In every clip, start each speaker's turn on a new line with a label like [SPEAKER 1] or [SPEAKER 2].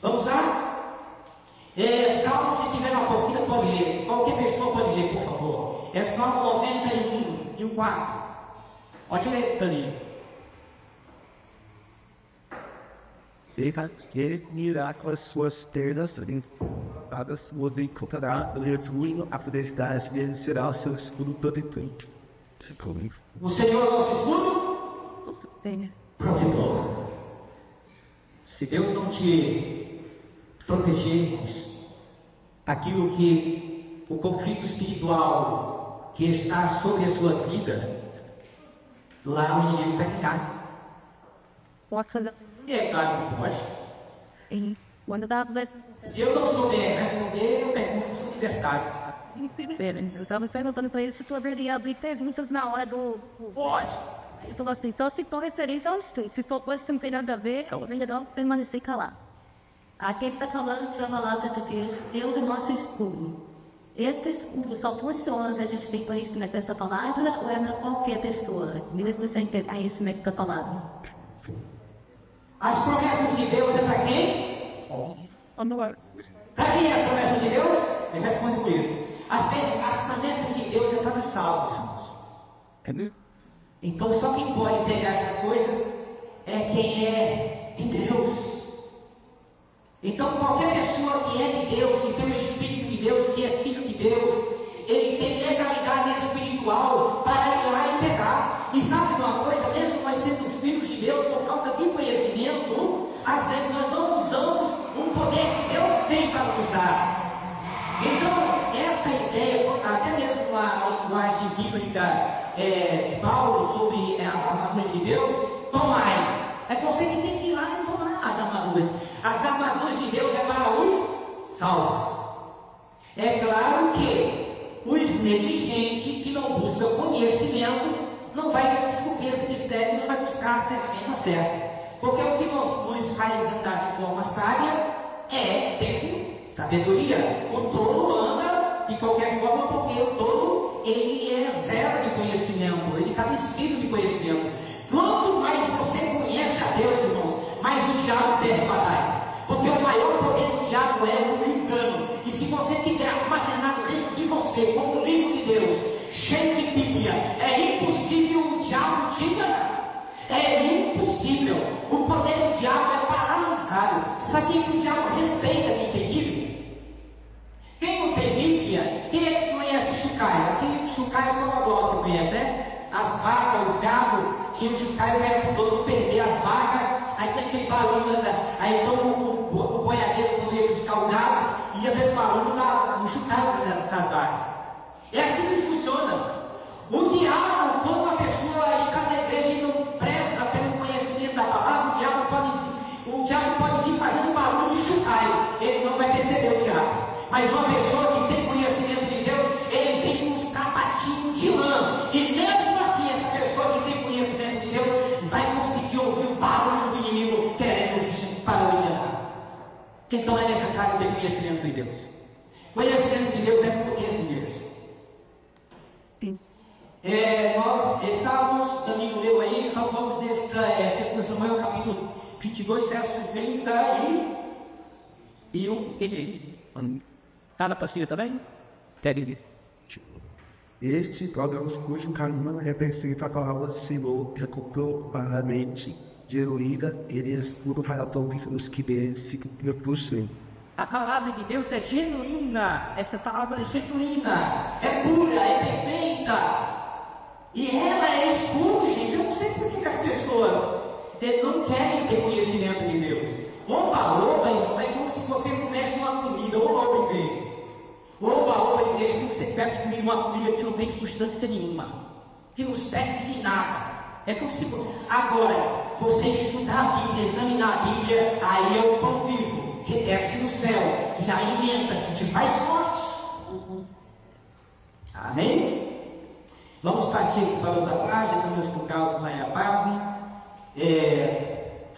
[SPEAKER 1] Vamos lá? Salmo, se tiver uma apostila, pode ler. Qualquer pessoa pode ler, por favor. É Salmo 91 e o 4. Pode ler, Danilo.
[SPEAKER 2] Ele irá com as suas pernas limpadas, o encontrará refúgio, a fidelidade dele será o seu escudo todo tempo.
[SPEAKER 1] O Senhor é o nosso escudo? Protetor. Se Deus não te proteger, aquilo que o conflito espiritual que está sobre a sua vida, lá o inimigo vai ficar.
[SPEAKER 3] Pode fazer.
[SPEAKER 1] É claro que pode.
[SPEAKER 3] Quando dá
[SPEAKER 1] Se eu não souber responder, eu pergunto para o universitário.
[SPEAKER 3] eu estava perguntando para ele se poderia abrir perguntas na hora do.
[SPEAKER 1] Pode.
[SPEAKER 3] Ele falou assim: então, se for referência aos textos, se for coisa que não tem nada a ver, é melhor permanecer calado. Aqui está falando de uma palavra de Deus, Deus é nosso escudo. Esse escudo só funciona se a gente tem conhecimento dessa palavra ou é para qualquer pessoa, mesmo sem ter conhecimento da palavra.
[SPEAKER 1] As promessas de Deus é para quem? Para quem é as promessas de Deus? Ele responde por isso. As promessas de Deus é para os salvos, irmãos. Então só quem pode pegar essas coisas é quem é de Deus. Então qualquer pessoa que é de Deus, que tem o Espírito de Deus, que é filho de Deus, ele tem legalidade espiritual para ir lá e pegar. E sabe de uma coisa? Mesmo nós sendo filhos de Deus, por falta de conhecimento, às vezes nós não usamos um poder que Deus tem para nos dar. Então, essa ideia, até mesmo a linguagem bíblica de Paulo sobre as armaduras de Deus, tomai. É você que tem que ir lá e tomar as armaduras. As armaduras de Deus é para os salvos. É claro que os negligentes que não buscam conhecimento não vai descobrir esse mistério e não vai buscar as ferramentas certas. Porque o que nos faz andar de forma sábia é ter sabedoria. O tolo anda de qualquer forma porque o tolo ele é zero de conhecimento, ele está despido de conhecimento. Quanto mais você conhece a Deus, irmãos, mais o diabo perde batalha. Porque o maior poder do diabo é o engano. E se você tiver armazenado dentro de você, como um livro de Deus, cheio de Bíblia, é impossível o diabo te enganar. É impossível. O poder do diabo é paralisado. Sabia que o diabo respeita quem tem Bíblia? Quem não tem Bíblia, quem é que conhece Chucaio? Aqui Chucaio é Salvador, que conhece, né? As vacas, os gados, tinha o Chucaio que era por dono perder as vacas, aí tem aquele barulho, aí então o boiadeiro, quando ia buscar os gados, ia ver barulho no Chucaio das vacas. É assim que funciona. O diabo, quando uma pessoa está na igreja e não preza pelo conhecimento da palavra, o diabo pode vir fazendo barulho de Chucaio, ele não vai perceber o diabo. Mas uma pessoa que tem conhecimento de Deus, ele tem um sapatinho de lã. E mesmo assim, essa pessoa que tem conhecimento de Deus vai conseguir ouvir o barulho do inimigo querendo vir para o enganar. Então é necessário ter conhecimento de Deus. Conhecimento de Deus é poder de Deus. Nós estávamos, amigo meu aí, então vamos nessa 2 Samuel capítulo 22, verso 30 e um.
[SPEAKER 3] Tá na pastilha também?
[SPEAKER 2] Este programa cujo caminho é perfeito a palavra do Senhor, já comprou para a mente diluída, ele é escuro para todos os que dele se possuem.
[SPEAKER 1] A palavra de Deus é genuína, essa palavra é genuína, é pura, é perfeita. E ela é escura, gente. Eu não sei por que as pessoas não querem ter conhecimento de Deus. Oba-oba, irmão, é como se você comesse uma comida, oba-oba, igreja. Oba-oba, igreja, como se você tivesse comido uma comida que não tem substância nenhuma, que não serve de nada. É como se... Agora, você estudar a Bíblia, examinar a Bíblia, aí é o pão vivo, que desce do céu, que alimenta, que te faz forte. Amém? Vamos partir para outra página, estamos no caso lá a página.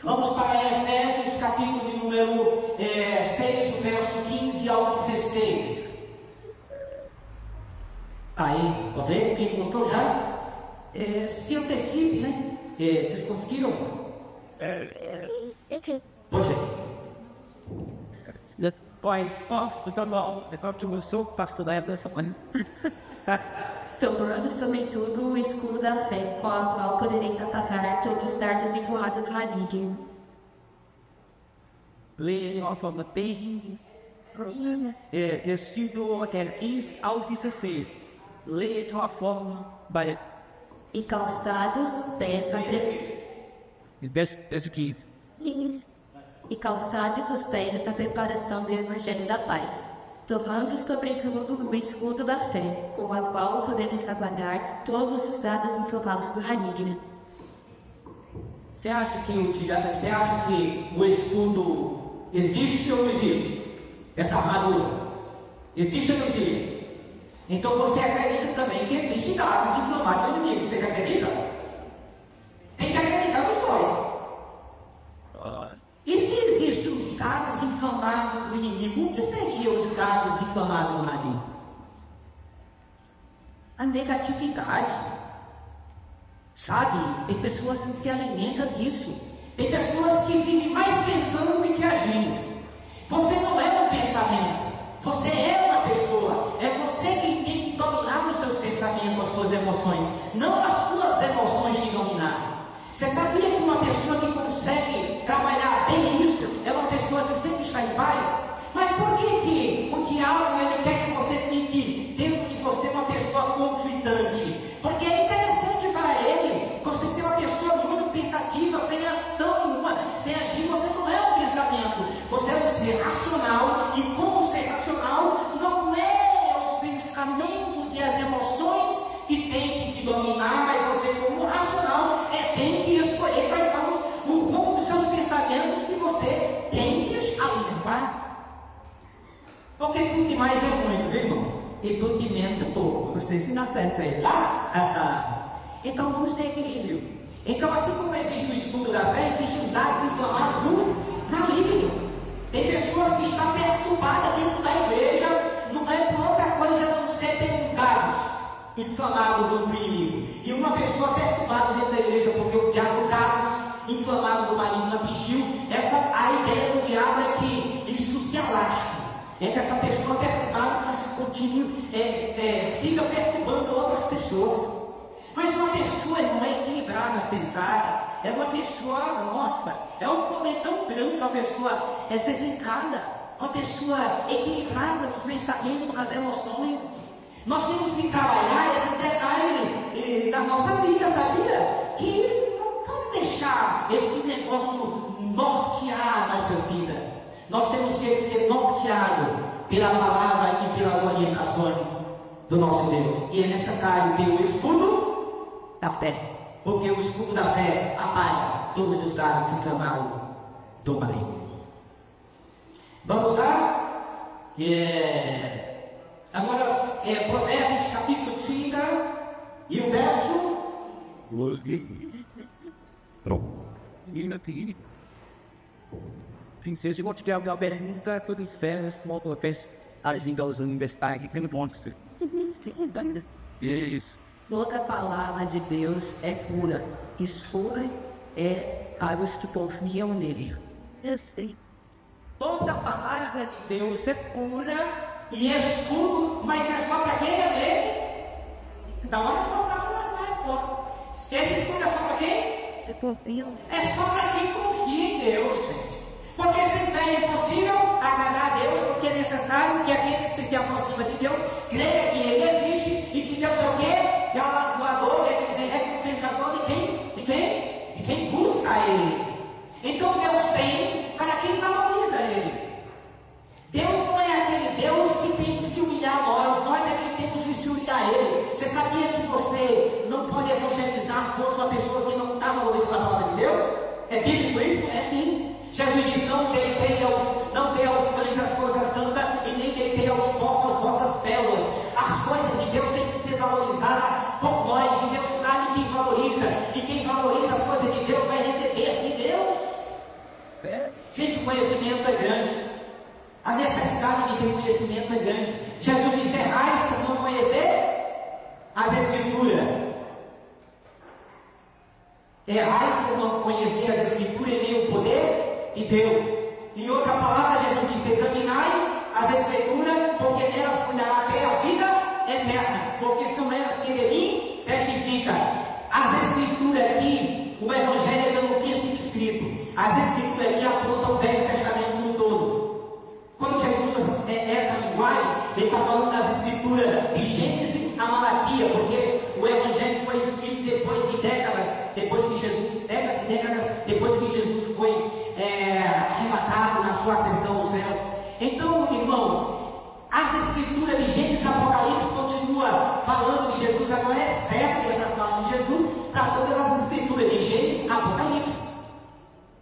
[SPEAKER 1] Vamos para Efésios, capítulo de número 6, o verso 15 ao 16. Aí, pode ver? Quem encontrou já? Se antecipe, né? Vocês conseguiram? Pois é.
[SPEAKER 4] Pois, então bom, depois que começou, pastor da época,
[SPEAKER 3] Tomando sobretudo o escudo da fé, com a qual podereis atacar todos os dardos empurrados do maligno.
[SPEAKER 4] lay off of the pain. Sido que is ao 16. Lay it off by
[SPEAKER 3] E calçados os pés na
[SPEAKER 4] That's 15.
[SPEAKER 3] E calçados os pés na preparação do Evangelho da Paz, tomando sobretudo o escudo da fé, com a qual podereis apagar todos os dados inflamados do maligno.
[SPEAKER 1] Você acha que o escudo existe ou não existe? Essa armadura existe ou não existe? Então você acredita também que existe dados inflamados do inimigo. Vocês acreditam? Tem que acreditar nos dois. E se existem os dados inflamados do inimigo, o que seriam os dados inflamados do maligno? A negatividade. Sabe? Tem pessoas que se alimentam disso. Tem pessoas que vivem mais pensando do que agindo. Você não é um pensamento. Você é uma pessoa. É você que tem que dominar os seus pensamentos, as suas emoções. Não as suas emoções te dominar. Você sabia que uma pessoa que consegue trabalhar bem isso é uma pessoa que sempre está em paz? Mas por que o diabo ele quer que você fique dentro de você uma pessoa conflitante? Porque é interessante para ele você ser uma pessoa muito pensativa, sem ação nenhuma, sem agir. Você não é um pensamento, você é um ser racional. E como ser racional, não é os pensamentos e as emoções que tem que te dominar, mas você como racional tem que escolher quais são o rumo dos seus pensamentos que você tem que alimentar. Porque tudo demais é muito, viu, irmão? E tudo de menos é pouco. Não sei se na certo aí, tá? Então vamos ter equilíbrio. Então, assim como existe o escudo da fé, existem os dados inflamados do maligno. Tem pessoas que estão perturbadas dentro da igreja, não é por outra coisa a não ser ter dados inflamados do inimigo. E uma pessoa perturbada dentro da igreja porque o diabo inflamado do maligno atingiu. A ideia do diabo é que isso se alastre. É que essa pessoa perturbada continue, siga perturbando outras pessoas. Mas uma pessoa não é equilibrada, centrada. É uma pessoa, nossa, é um poder tão grande, uma pessoa centrada, uma pessoa equilibrada nos pensamentos, nas emoções. Nós temos que trabalhar esses detalhes da nossa vida, sabia? Que não pode deixar esse negócio nortear a nossa vida. Nós temos que ser norteados pela palavra e pelas orientações do nosso Deus. E é necessário ter o escudo da fé, porque o escudo da fé apaga todos os dados inflamados do maligno. Vamos lá? Agora Provérbios capítulo 30 e o verso.
[SPEAKER 4] Princesa, eu vou te dar uma pergunta sobre as férias, como vocês agem aos universitários, que não mostra. Isso.
[SPEAKER 3] Toda palavra de Deus é pura. Escura é para os que confiam nele. Eu sei.
[SPEAKER 1] Toda palavra de Deus é pura e escudo, mas é só para quem é dele. Então, olha que você vai essa resposta. Esse escudo é só para quem? É só para quem confia em Deus, gente. Porque sempre é impossível agradar a Deus, porque é necessário que aquele que se aproxima de Deus creia que Ele existe e que Deus é o quê? É o atuador, quer dizer, recompensador de quem busca Ele. Então Deus tem para quem valoriza Ele. Deus não é aquele Deus que tem que se humilhar a nós é quem temos que se humilhar a Ele. Você sabia que você não pode evangelizar se fosse uma pessoa que não está valorizando a palavra de Deus? É bíblico isso? É sim. Jesus diz: não dê aos cães as coisas santas e nem deitei aos porcos as vossas pérolas. As coisas de Deus têm que ser valorizadas por nós, e Deus sabe quem valoriza, e quem valoriza as coisas de Deus vai receber de Deus. Gente, o conhecimento é grande, a necessidade de ter conhecimento é grande. Jesus diz: errais por não conhecer as Escrituras. Errais por não conhecer as Escrituras e nem o poder de Deus. Em outra palavra, Jesus diz: examinai sua ascensão aos céus. Então, irmãos, as escrituras de Gênesis e Apocalipse continuam falando de Jesus, agora é certo que eles estão falando de Jesus para todas as escrituras de Gênesis e Apocalipse.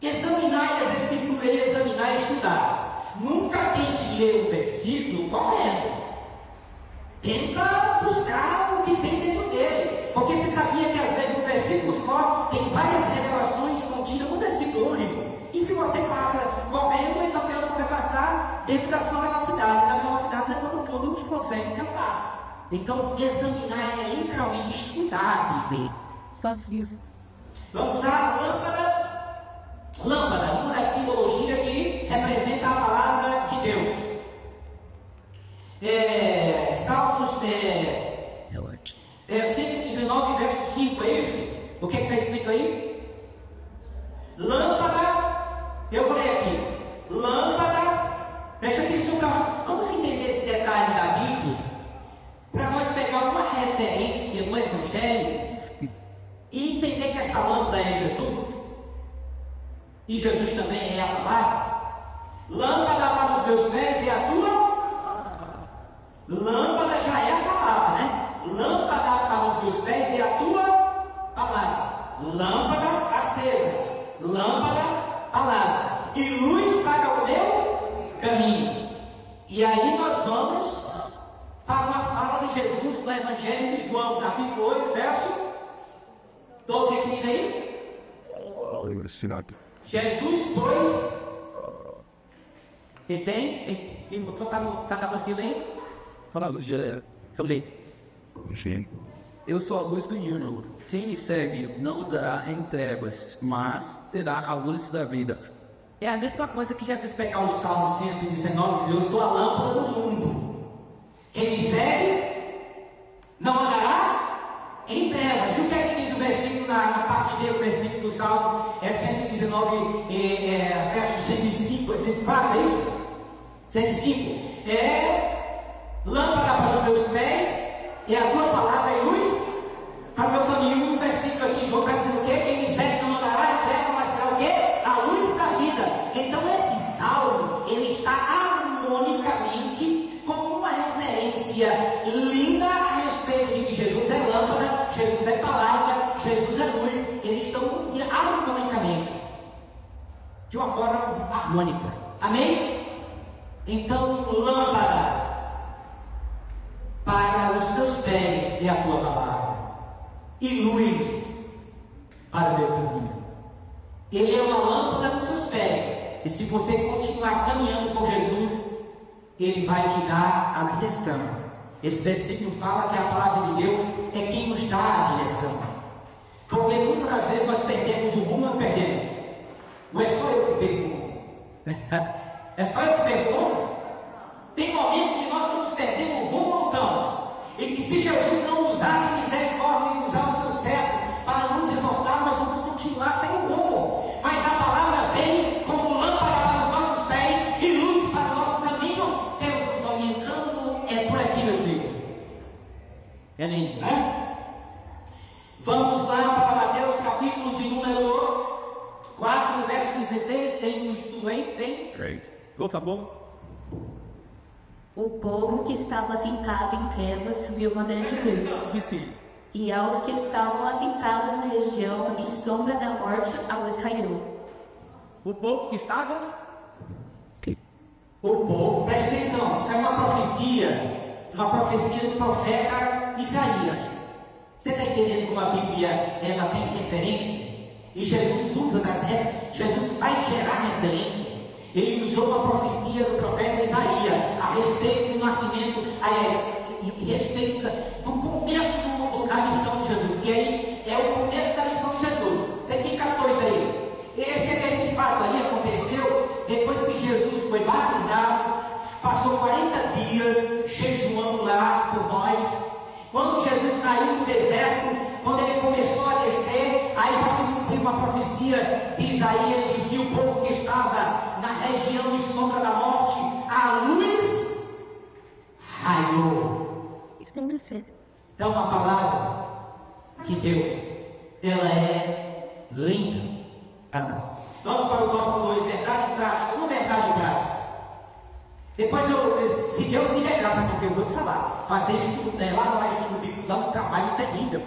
[SPEAKER 1] Examinar as escrituras e examinar e estudar. Nunca tente ler um versículo correndo. Tenta buscar o que tem dentro dele. Porque você sabia que às vezes um versículo só tem várias revelações contidas no versículo único. E se você passa correndo, então Deus só vai passar dentro da sua velocidade. Na velocidade não é todo mundo que consegue tentar. Então, examinar é literalmente estudar a Bíblia. Vamos lá, lâmpadas. Lâmpada, uma simbologia que representa a palavra de Deus. Salmos 119, verso 5, é isso? O que está escrito aí? Lâmpada, eu vou ler aqui. Lâmpada, preste atenção, vamos entender esse detalhe da Bíblia, para nós pegar uma referência no Evangelho e entender que essa lâmpada é Jesus. E Jesus também é a palavra. Lâmpada para os meus pés e a tua. Lâmpada já é a palavra, né? Lâmpada para os meus pés e a tua palavra. Lâmpada acesa. Lâmpada, palavra. E luz para o meu caminho. E aí nós vamos para uma fala de Jesus no Evangelho de João, capítulo 8, verso 12, que diz aí? Jesus, pois. E tem? Está na vacina aí?
[SPEAKER 4] Eu sou a luz do mundo. Quem me segue não andará em trevas, mas terá a luz da vida.
[SPEAKER 1] É a mesma coisa que Jesus pegar o Salmo 119 e dizer: eu sou a lâmpada do mundo. Quem me segue não andará em trevas. E o que é que diz o versículo na parte dele, o versículo do Salmo? É 119, verso 105, 104, é isso? 105. Lâmpada para os meus pés e a tua palavra é luz para o meu caminho. Um versículo aqui, João está dizendo o quê? Quem me segue não andará em trevas, mas terá o quê? A luz da vida. Então esse salmo, ele está harmonicamente como uma referência linda a respeito de que Jesus é lâmpada, Jesus é palavra, Jesus é luz. Eles estão harmonicamente, de uma forma harmônica. Amém? Então, lâmpada para os teus pés é a tua palavra, e luz para o meu caminho. Ele é uma lâmpada nos seus pés, e se você continuar caminhando com Jesus, Ele vai te dar a direção. Esse versículo fala que a palavra de Deus é quem nos dá a direção. Porque muitas vezes nós perdemos o rumo ou perdemos. Não é só eu que perco o rumo. É só eu que perco o rumo. Tem momentos que nós estamos perdendo o rumo ou estamos. E que se Jesus não usar a misericórdia e usar o seu certo para nos exortar, nós vamos continuar sem o rumo. Mas a palavra vem como lâmpada para os nossos pés e luz para o nosso caminho. Deus nos orientando, é por aqui, meu filho. É lindo, né? Vamos lá para Mateus, capítulo de número 4, no verso 16. Tem um estudo aí? Tem?
[SPEAKER 4] Great. Tá bom?
[SPEAKER 3] O povo que estava assentado em trevas viu uma grande luz. E aos que estavam assentados na região e sombra da morte, a luz raiou.
[SPEAKER 4] O povo que estava?
[SPEAKER 1] O povo, preste atenção, isso é uma profecia do profeta Isaías. Você está entendendo como a Bíblia ela tem referência? E Jesus usa Jesus vai gerar referência. Ele usou uma profecia do profeta Isaías a respeito do nascimento, a respeito do começo da missão de Jesus, que aí é o começo da missão de Jesus. Você quem captou isso aí? Esse fato aí aconteceu depois que Jesus foi batizado, passou 40 dias jejuando lá por nós. Quando Jesus saiu do deserto, quando ele começou a descer, aí para se cumprir uma profecia de Isaías, ele dizia: o povo que estava na região de sombra da morte, a luz raiou. Então a palavra de Deus, ela é linda para nós. Vamos para o tópico 2, verdade e prática. Uma verdade e prática. Depois, se Deus me der graça, porque eu vou te falar, fazer estudo, lá no estudo bíblico dá um trabalho terrível.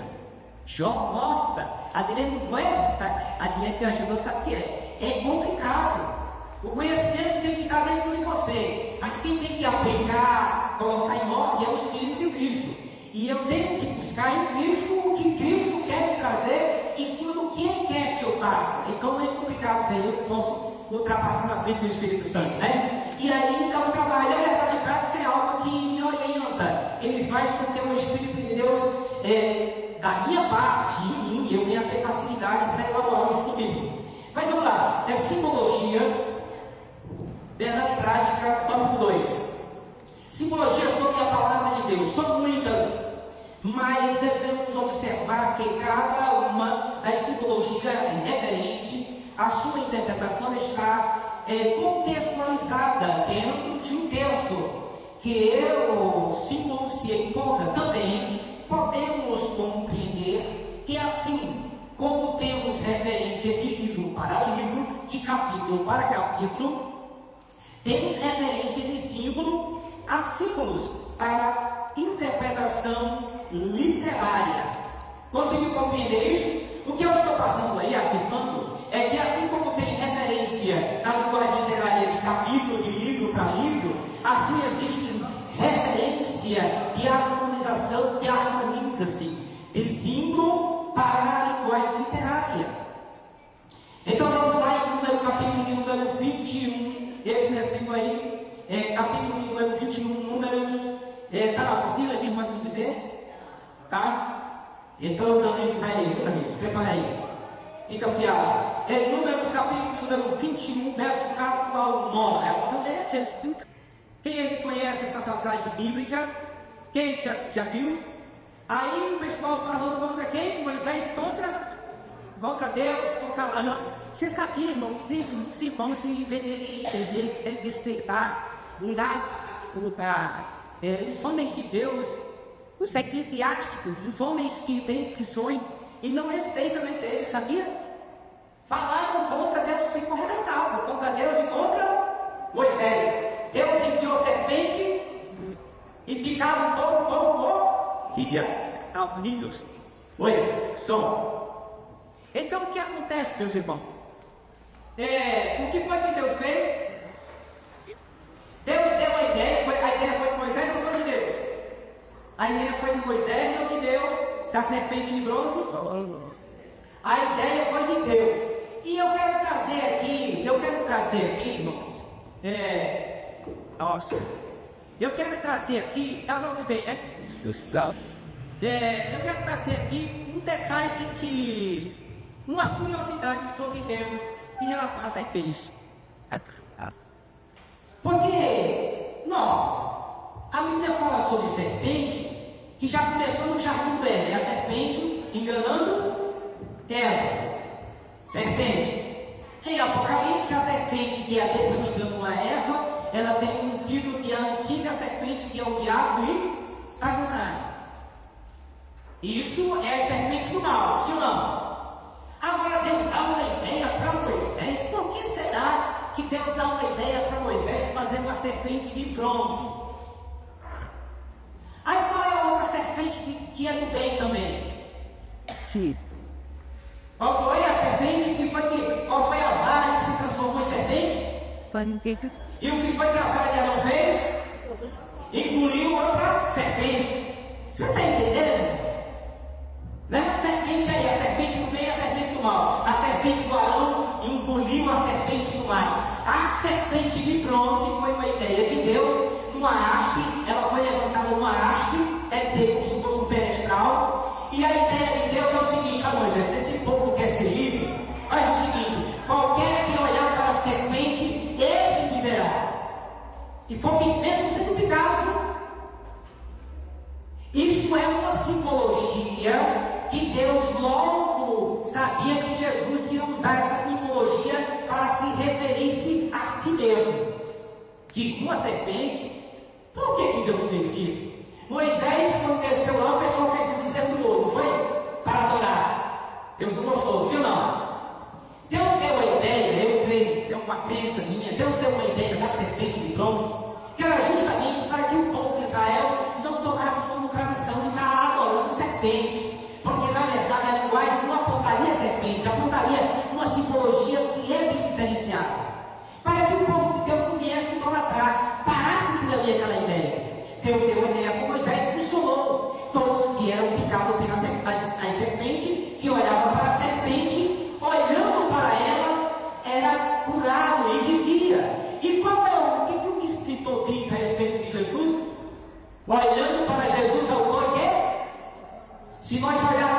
[SPEAKER 1] Jó, nossa, a Adriane não é, a Adriane que ajudou, sabe o que é? É complicado. O conhecimento tem que estar dentro de você, mas quem tem que aplicar, colocar em ordem é o Espírito de Cristo. E eu tenho que buscar em Cristo o que Cristo quer me trazer em cima do que Ele quer que eu passe. Então é complicado ser eu que posso ultrapassar na frente do Espírito Santo, né? E aí, então, o trabalho de prática é algo que me orienta. Ele faz com que o Espírito de Deus, da minha parte, em mim, eu venha ter facilidade para elaborar o estudo bíblico. Mas vamos lá, é simbologia, verdade prática, tópico 2. Simbologia sobre a palavra de Deus. São muitas, mas devemos observar que cada uma das simbologias referente à sua interpretação está contextualizada dentro de um texto que o símbolo se encontra também. Podemos compreender que assim como temos referência de livro para livro, de capítulo para capítulo, temos referência de símbolo a símbolos para interpretação literária. Conseguiu compreender isso? O que eu estou passando aí, afirmando, é que assim como tem referência na linguagem literária de capítulo, de livro para livro, assim existe referência de harmonização que harmoniza-se de símbolo para a linguagem literária. Então vamos lá em número, capítulo de número 21, esse versículo aí, capítulo de número 21, números, tá lá, apostila aqui, pode me dizer? Tá? Então eu também vai aí, prepara aí. Fica piado. Números, capítulo número 21, verso 4 ao 9. Agora lê, respeito. Quem é que conhece essa passagem bíblica? Quem já viu? Aí o pessoal falando contra quem? Moisés contra Deus, contra... Não. Vocês sabiam, irmão, os irmãos devem respeitar, os homens de Deus, os eclesiásticos, os homens que têm visões e não respeitam a igreja, sabia? Falaram contra Deus, foi corretado, contra Deus e contra Moisés. Deus enviou serpente e picava o povo, ria, calminhos. Oi, som. Então o que acontece, meus irmãos? O que foi que Deus fez? Deus deu a ideia foi de Moisés ou foi de Deus? A ideia foi de Moisés ou de Deus? Da serpente de bronze? A ideia foi de Deus. E eu quero trazer aqui, irmãos. Nossa. Eu quero trazer aqui, eu quero trazer aqui um detalhe uma curiosidade sobre Deus em relação à serpente. Porque, a Bíblia fala sobre serpente, que já começou no jardim do Éden, a serpente enganando Eva. Serpente. Em Apocalipse, a serpente que é a besta que enganou a Eva, ela tem um título de a antiga serpente, que é o diabo e Satanás. Isso é a serpente do mal, sim ou não? Agora Deus dá uma ideia para Moisés. Por que será que Deus dá uma ideia para Moisés fazer uma serpente de bronze? Aí qual é a outra serpente que é do bem também? Sim. Qual foi a serpente qual foi a vara que se transformou em serpente? E o que foi que a vara de Arão fez? Engoliu outra serpente. Você está entendendo? Não é a serpente aí, a serpente do bem e a serpente do mal. A serpente do Arão engoliu a serpente do mar. A serpente de bronze foi uma ideia de Deus, numa haste, ela foi levantada numa haste, quer dizer, como se fosse um pedestal. E a ideia de Deus é o seguinte: Moisés, esse povo quer ser livre, faz o seguinte: qualquer que olhar para a serpente, esse viverá. E foi mesmo sendo picado. Isto é uma simbologia que Deus logo sabia que Jesus ia usar essa simbologia para se referir-se a si mesmo. De uma serpente. Por que Deus fez isso? Moisés, quando desceu lá, o pessoal fez o bezerro de ouro, não foi? Para adorar. Deus não gostou, sim ou não? Deus deu uma ideia, eu creio, deu uma crença minha, Deus deu uma ideia da serpente de bronze, que a Se nós olharmos